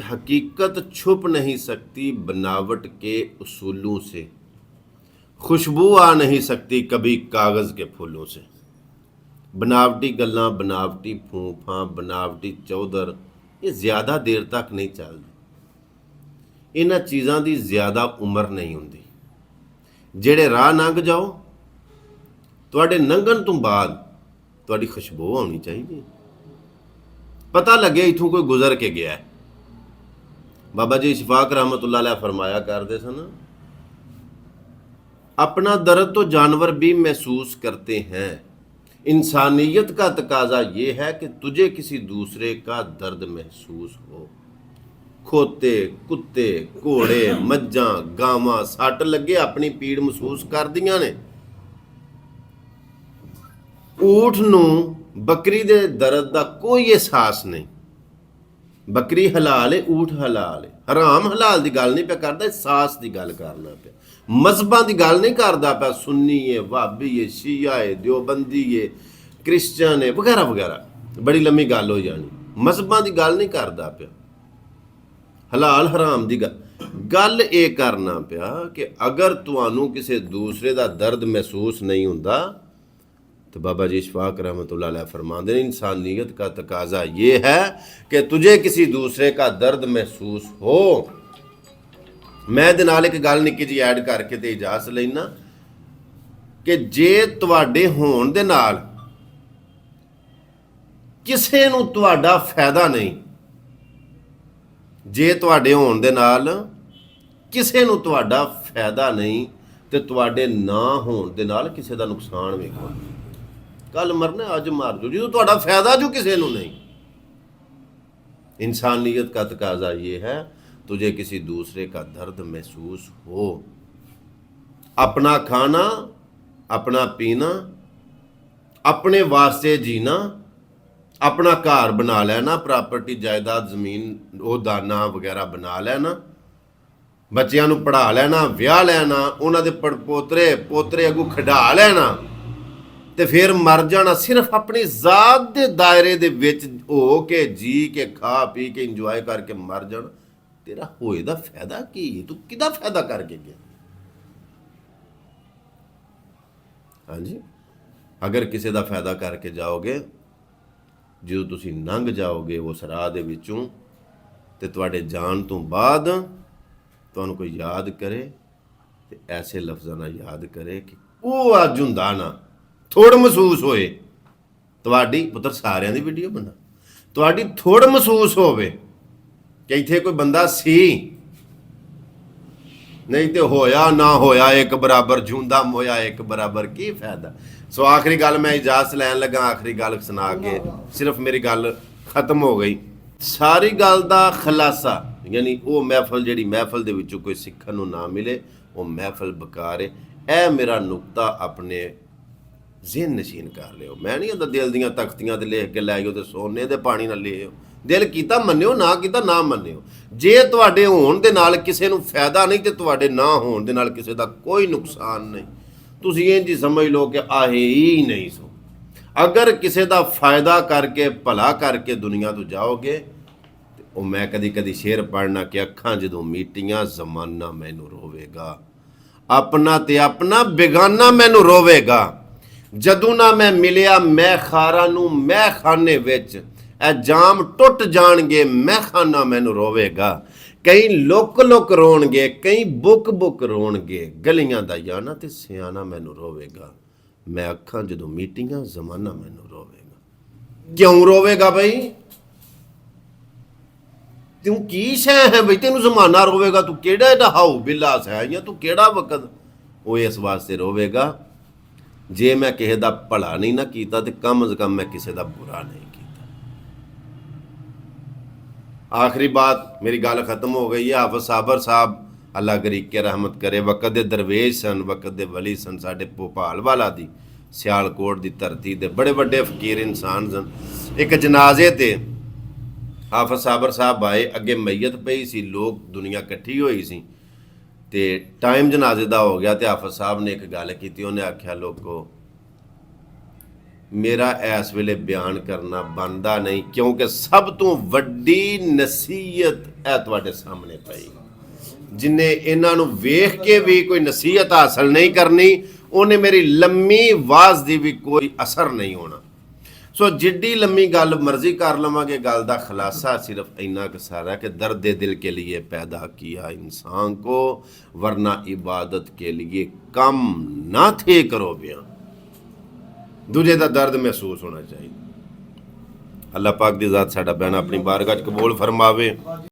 हकीकत छुप नहीं सकती बनावट के उसूलों से, खुशबू आ नहीं सकती कभी कागज़ के फूलों से। बनावटी गल्लां, बनावटी फूफां, बनावटी चौधर ये ज़्यादा देर तक नहीं चलदी। इन्हां चीज़ां दी ज़्यादा उम्र नहीं हुंदी। ਜਿਹੜੇ ਰਾਹ ਲੰਘ ਜਾਓ, ਤੁਹਾਡੇ ਲੰਘਣ ਤੋਂ ਬਾਅਦ ਤੁਹਾਡੀ ਖੁਸ਼ਬੂ ਆਉਣੀ ਚਾਹੀਦੀ, ਪਤਾ ਲੱਗੇ ਇਥੋਂ ਕੋਈ ਗੁਜ਼ਰ ਕੇ ਗਿਆ ਹੈ। ਬਾਬਾ ਜੀ ਇਸ਼ਫਾਕ रहमतुल्लाह अलैह फरमाया करते सन, अपना दर्द तो जानवर भी महसूस करते हैं, इंसानियत का तकाजा ये है कि तुझे किसी दूसरे का दर्द महसूस हो। खोते, कुत्ते, घोड़े, मज्जां, गावां सट लगे अपनी पीड़ महसूस करदियां ने। ऊठ नूं बकरी दे दर्द का कोई एहसास नहीं। बकरी हलाल है, ऊठ हलाल है, हराम हलाल की गल नहीं पे करता, एहसास की गल करना पे। मजहबां की गल नहीं करता पे, सुन्नी है, वाबी है, शिया है, देवबंदी है, क्रिश्चन है वगैरह वगैरह, बड़ी लंबी गल हो जानी। मजहबां की गल नहीं करता पे, हलाल हराम की गल ये करना पिया कि अगर तुहानू किसी दूसरे का दर्द महसूस नहीं हुंदा तो बाबा जी इशफाक रहमतुल्लाह अलैह फरमाते हैं, इंसानियत का तकाजा ये है कि तुझे किसी दूसरे का दर्द महसूस हो। मैं दे नाल एक गल निक्की जी ऐड करके ते इजाजत लेना कि जे तुहाडे होण दे नाल किसे नू तुहाडा फायदा नहीं, जे तुहाडे होण दे नाल किसे नू तुहाडा फायदा नहीं ते तुहाडे ना होण दे नाल किसे दा नुकसान भी कोई। कल मरना अज मार दो, जो तुहाडा फायदा जो किसी को नहीं। इंसानियत का तकाजा ये है तुझे किसी दूसरे का दर्द महसूस हो। अपना खाना, अपना पीना, अपने वास्ते जीना, अपना घर बना लेना, प्रॉपर्टी जायदाद जमीन ओहदा वगैरह बना लेना, बच्चों को पढ़ा लेना, विआह लेना, उन्होंने पोतरे पोतरे अगू खिडा लेना ते फिर मर जाना, सिर्फ अपनी जात के दायरे दे विच हो के जी के खा पी के इंजॉय करके मर जाना। तेरा होए दा फायदा की? तू किदा फायदा करके गया? हाँ जी, अगर किसी का फायदा करके जाओगे, जो तुसी लंघ जाओगे उस राह दे विचों ते तुहाडे जान तो बाद तुहानूं कोई याद करे ते ऐसे लफ्ज़ां नाल याद करे कि वो अज हुंदा ना, थोड़ महसूस होए तुहाडी। पुत्र सारिਆਂ ਦੀ वीडियो बना, तुहाडी थोड़ महसूस होवे कि इत्थे कोई बंदा सी, नहीं तो होया ना होया एक बराबर, जूंदा मोया एक बराबर, की फायदा। सो आखिरी गल मैं इजाजत लैन लगा, आखिरी गल सुना के सिर्फ मेरी गल खत्म हो गई। सारी गल का खलासा यानी वो महफल जिहड़ी महफल दे विचों कोई सिੱਖਣ ਨੂੰ ना मिले, वो महफल बेकार है। यह मेरा नुकता अपने ज़हन नशीन कर लियो। मैं नहीं आता दिल दियां तख्तियां ते लिख के लैओ तो सोने दे पानी ना लियो। दिल कीता मन्नियो, ना कीता ना मन्नियो। जे तुहाडे होण दे नाल किसे नूं फायदा नहीं ते तुहाडे ना होण दे नाल किसे दा कोई नुकसान नहीं। तुसीं इंज ही समझ लो कि आहे ही नहीं सो। अगर किसे दा फायदा करके भला करके दुनिया तो जाओगे तो मैं कदी कदी शेर पढ़ना कि अखां जदों मीटियां जमाना मैनू रोवेगा, अपना ते अपना बेगाना मैनू रोवेगा। जदों ना मैं मिलिया मैं खारा नूं मैं खाने विच ए जाम टुट जाणगे, मैं खाना मैनू रोवेगा। कई लुक लुक रोणगे, कई बुक बुक रोणगे, गलियां दा याना ते सियाना मैनू रोवेगा। मैं अखां जदों मीटियां जमाना मैनू रोवेगा। क्यों रोवेगा बई? तू की शै है बई तेनू जमाना रोवेगा? तू केड़ा एडा हाउ बिलास है या तू केड़ा वक्त? वो इस वास्ते रोवेगा जे मैं किसी का भला नहीं ना कीता ते कम अज कम मैं किसी का बुरा नहीं कीता। आखिरी बात, मेरी गल खत्म हो गई है। हाफिज साबर साहब अल्लाह गरीके रहमत करे, वक्त दे दरवेश सन, वक्त दे वली सन, साडे भोपाल वाला दी सियालकोट की धरती दे बड़े बड़े फकीर इंसान सन। एक जनाजे ते हाफिज साबर साहब आए, अगे मैयत पई सी, लोग दुनिया इकट्ठी हुई सी ते टाइम जनाजे का हो गया तो हाफिज साहब ने एक गल की, उन्हें आख्या लोगो ਮੇਰਾ ਇਸ ਵੇਲੇ ਬਿਆਨ ਕਰਨਾ ਬਣਦਾ ਨਹੀਂ, ਕਿਉਂਕਿ ਸਭ ਤੋਂ ਵੱਡੀ ਨਸੀਹਤ ਹੈ ਤੁਹਾਡੇ ਸਾਹਮਣੇ ਪਈ। ਜਿਨੇ ਇਹਨਾਂ ਨੂੰ ਵੇਖ ਕੇ ਵੀ ਕੋਈ ਨਸੀਹਤ ਹਾਸਲ ਨਹੀਂ ਕਰਨੀ, ਉਹਨੇ ਮੇਰੀ ਲੰਮੀ ਆਵਾਜ਼ ਦੀ ਵੀ ਕੋਈ ਅਸਰ ਨਹੀਂ ਹੋਣਾ। ਸੋ ਜਿੱਡੀ ਲੰਮੀ ਗੱਲ ਮਰਜ਼ੀ ਕਰ ਲਵਾਂਗੇ, ਗੱਲ ਦਾ ਖੁਲਾਸਾ ਸਿਰਫ ਇੰਨਾ ਕੁ ਸਾਰਾ ਕਿ ਦर्द दिल के लिए पैदा किया इंसान को, वरना इबादत के लिए कम ना थे करो बयान। ਦੂਜੇ ਦਾ ਦਰਦ ਮਹਿਸੂਸ ਹੋਣਾ ਚਾਹੀਦਾ। ਅੱਲਾਹ ਪਾਕ ਦੀ ਜ਼ਾਤ ਸਾਡਾ ਬਿਆਨ ਆਪਣੀ ਬਾਰਗਾਹ 'ਚ ਕਬੂਲ ਫਰਮਾਵੇ।